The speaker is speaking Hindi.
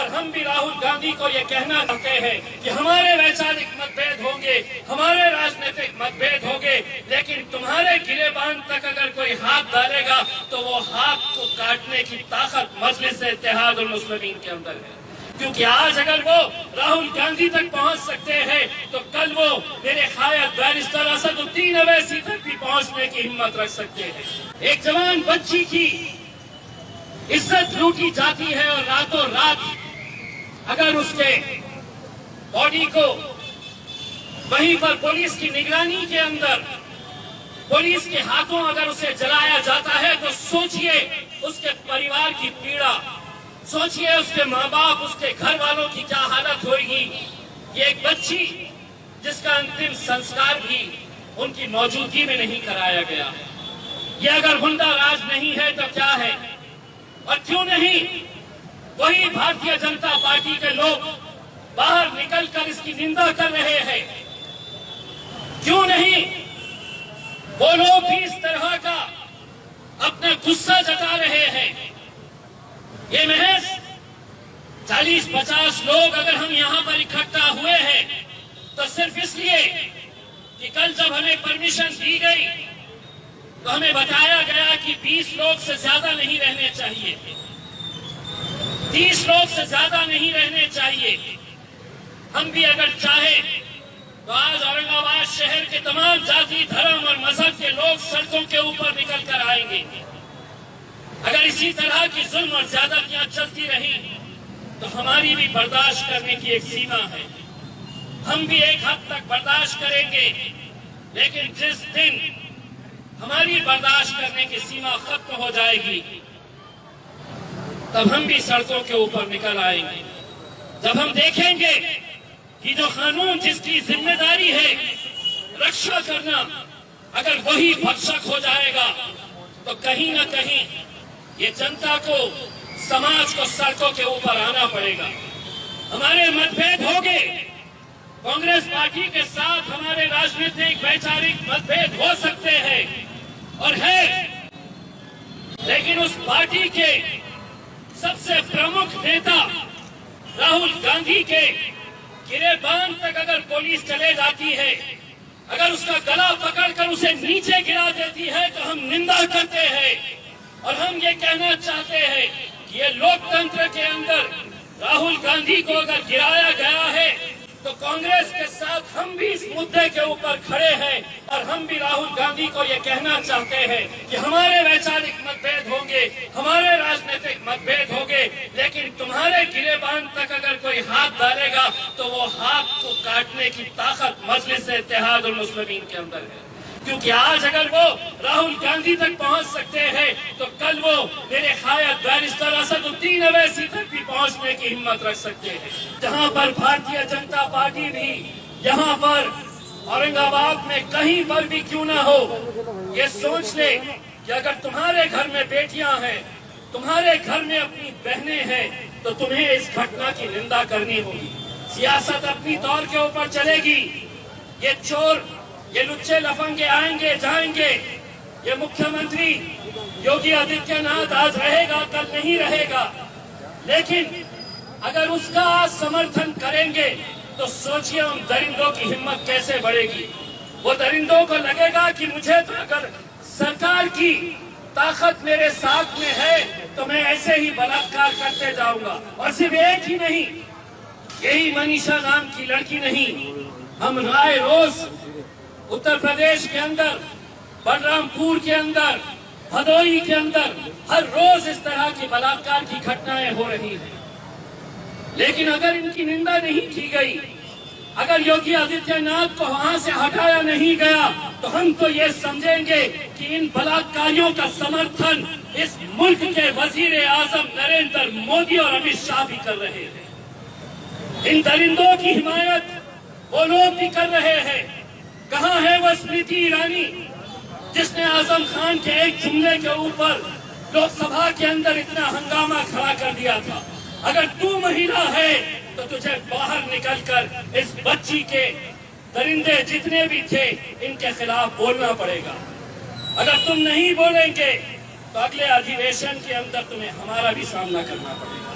और हम भी राहुल गांधी को ये कहना चाहते हैं कि हमारे वैचारिक मतभेद होंगे, हमारे राजनीतिक मतभेद होंगे, लेकिन तुम्हारे गिरेबान तक अगर कोई हाथ डालेगा तो वो हाथ को काटने की ताकत मजलिस इत्तेहादुल मुस्लिमीन के अंदर है। क्योंकि आज अगर वो राहुल गांधी तक पहुंच सकते हैं तो कल वो मेरे ख्याल बैरिस्टर असदुद्दीन अवैसी तक भी पहुंचने की हिम्मत रख सकते हैं। एक जवान बच्ची की इज्जत लूटी जाती है और रातों रात अगर उसके बॉडी को वहीं पर पुलिस की निगरानी के अंदर पुलिस के हाथों अगर उसे जलाया जाता है तो सोचिए उसके परिवार की पीड़ा, सोचिए उसके माँ बाप, उसके घर वालों की क्या हालत होगी। ये एक बच्ची जिसका अंतिम संस्कार भी उनकी मौजूदगी में नहीं कराया गया। ये अगर गुंडा राज नहीं है तो क्या है? और क्यों नहीं वही भारतीय जनता पार्टी के लोग बाहर निकलकर इसकी निंदा कर रहे हैं? क्यों नहीं वो लोग भी इस तरह का अपना गुस्सा जता रहे हैं? ये महज 40-50 लोग अगर हम यहाँ पर इकट्ठा हुए हैं तो सिर्फ इसलिए कि कल जब हमें परमिशन दी गई तो हमें बताया गया कि 20 लोग से ज्यादा नहीं रहने चाहिए, 30 लोग से ज्यादा नहीं रहने चाहिए। हम भी अगर चाहे तो आज औरंगाबाद शहर के तमाम जाति, धर्म और मजहब के लोग सड़कों के ऊपर निकल कर आएंगे। अगर इसी तरह की जुल्म और ज्यादतियां चलती रही तो हमारी भी बर्दाश्त करने की एक सीमा है। हम भी एक हद तक बर्दाश्त करेंगे, लेकिन जिस दिन हमारी बर्दाश्त करने की सीमा खत्म हो जाएगी तब हम भी सड़कों के ऊपर निकल आएंगे। जब हम देखेंगे कि जो कानून जिसकी जिम्मेदारी है रक्षा करना, अगर वही भक्षक हो जाएगा तो कहीं ना कहीं ये जनता को, समाज को सड़कों के ऊपर आना पड़ेगा। हमारे मतभेद होंगे, कांग्रेस पार्टी के साथ हमारे राजनीतिक वैचारिक मतभेद हो सकते हैं और है, लेकिन उस पार्टी के सबसे प्रमुख नेता राहुल गांधी के गिरेबान तक अगर पुलिस चले जाती है, अगर उसका गला पकड़कर उसे नीचे गिरा देती है तो हम निंदा करते हैं और हम ये कहना चाहते हैं कि ये लोकतंत्र के अंदर राहुल गांधी को अगर गिराया गया है तो कांग्रेस के साथ हम भी इस मुद्दे के ऊपर खड़े हैं और हम भी राहुल गांधी को ये कहना चाहते हैं कि हमारे वैचारिक मतभेद होंगे, हमारे राजनीतिक मतभेद होंगे, लेकिन तुम्हारे गिरेबान तक अगर कोई हाथ डालेगा तो वो हाथ को काटने की ताकत मजलिस इत्तेहादुल मुस्लिमीन के अंदर है। क्योंकि आज अगर वो राहुल गांधी तक पहुंच सकते हैं तो कल वो मेरे ख्याल बैरिस्टर असदुद्दीन अवैसी तक भी पहुंचने की हिम्मत रख सकते हैं। जहां पर भारतीय जनता पार्टी भी यहाँ पर औरंगाबाद में कहीं पर भी क्यों ना हो, ये सोच ले कि अगर तुम्हारे घर में बेटियां हैं, तुम्हारे घर में अपनी बहनें हैं तो तुम्हें इस घटना की निंदा करनी होगी। सियासत अपनी तौर के ऊपर चलेगी। ये चोर, ये लुच्चे लफंगे आएंगे जाएंगे। ये मुख्यमंत्री योगी आदित्यनाथ आज रहेगा, कल नहीं रहेगा, लेकिन अगर उसका समर्थन करेंगे तो सोचिए उन दरिंदों की हिम्मत कैसे बढ़ेगी। वो दरिंदों को लगेगा कि मुझे तो अगर सरकार की ताकत मेरे साथ में है तो मैं ऐसे ही बलात्कार करते जाऊंगा। और सिर्फ एक ही नहीं, यही मनीषा नाम की लड़की नहीं, हम राय रोज उत्तर प्रदेश के अंदर, बलरामपुर के अंदर, भदोही के अंदर हर रोज इस तरह की बलात्कार की घटनाएं हो रही हैं। लेकिन अगर इनकी निंदा नहीं की गई, अगर योगी आदित्यनाथ को वहां से हटाया नहीं गया तो हम तो ये समझेंगे कि इन बलात्कारियों का समर्थन इस मुल्क के वजीर आजम नरेंद्र मोदी और अमित शाह भी कर रहे हैं। इन दरिंदों की हिमायत वो लोग भी कर रहे हैं। कहाँ है वो स्मृति ईरानी जिसने आजम खान के एक जुमले के ऊपर लोकसभा के अंदर इतना हंगामा खड़ा कर दिया था? अगर तू महिला है तो तुझे बाहर निकलकर इस बच्ची के दरिंदे जितने भी थे इनके खिलाफ बोलना पड़ेगा। अगर तुम नहीं बोलेंगे तो अगले अधिवेशन के अंदर तुम्हें हमारा भी सामना करना पड़ेगा।